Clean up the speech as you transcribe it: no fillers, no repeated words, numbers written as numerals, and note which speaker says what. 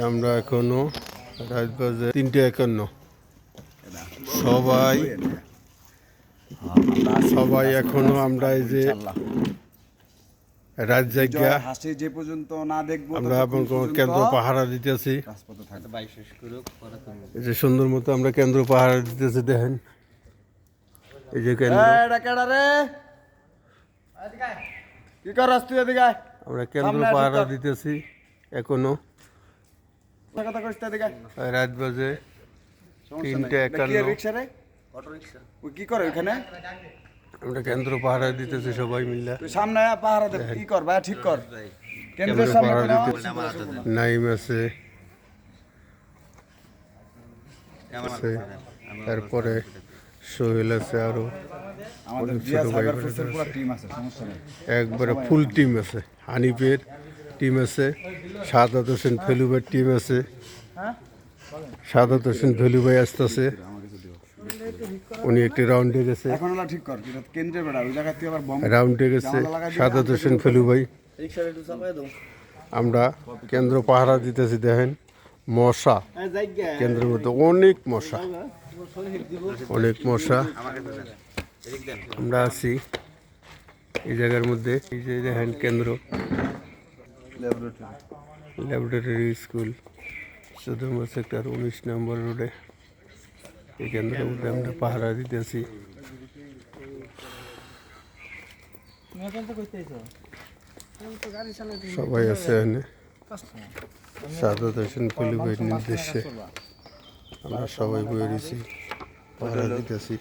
Speaker 1: আমরা এখনো রাত বাজে 3:51। সবাই এখনো আমরা এই যে রাত জায়গা
Speaker 2: হাসি যে পর্যন্ত না দেখবো
Speaker 1: আমরা কেন্দ্র পাহারা দিতেছি। এই যে সুন্দর মতো আমরা কেন্দ্র পাহারা দিতেছি, দেখেন এই যে কেন্দ্র।
Speaker 2: কি করস তুই এদিকে?
Speaker 1: আমরা কেন্দ্র পাহারা দিতেছি এখনো। রাত বাজে 3:51।
Speaker 2: কি করে ওখানে?
Speaker 1: আমরা কেন্দ্র পাহারা দিতেছি সবাই মিলে।
Speaker 2: সামনে পাহারা দে, কি কর ভাই, ঠিক কর।
Speaker 1: কেন্দ্র পাহারা দিতেছি। নাইম আছে, তারপরে সোহেল আছে, আরো
Speaker 2: আমাদের ছোট ভাই পুরো টিম আছে, সমস্যা নেই।
Speaker 1: একবারে ফুল টিম আছে। হানিফের টিম আছে, সাদাত হোসেন ফেলুবের টিম আছে। সাদাত হোসেন ফেলু ভাই আসতেছে, উনি একটি রাউন্ডে গেছে।
Speaker 2: এখন ওলা ঠিক কর, কেন্দ্রে বেড়া ওই জায়গা থেকে আবার বম
Speaker 1: রাউন্ডে গেছে সাদাত হোসেন ফেলু ভাই। আমরা কেন্দ্র পাহারা দিতেছি, দেখেন মশা কেন্দ্রের মধ্যে, অনেক মশা, অনেক মশা। আমরা আছি এই জায়গার মধ্যে। এই যে দেখেন কেন্দ্র, ল্যাবরেটরি স্কুল, সুদর্ম সেক্টর 19 নম্বর রোডে। এই কেন্দ্রের মধ্যে আমরা পাহারা দিতেছি। সবাই আছে এখানে। সাদাত হোসেন ফেলু ভাইয়ের নির্দেশে আমরা সবাই বয়ে রয়েছি, পাহারা দিতেছি।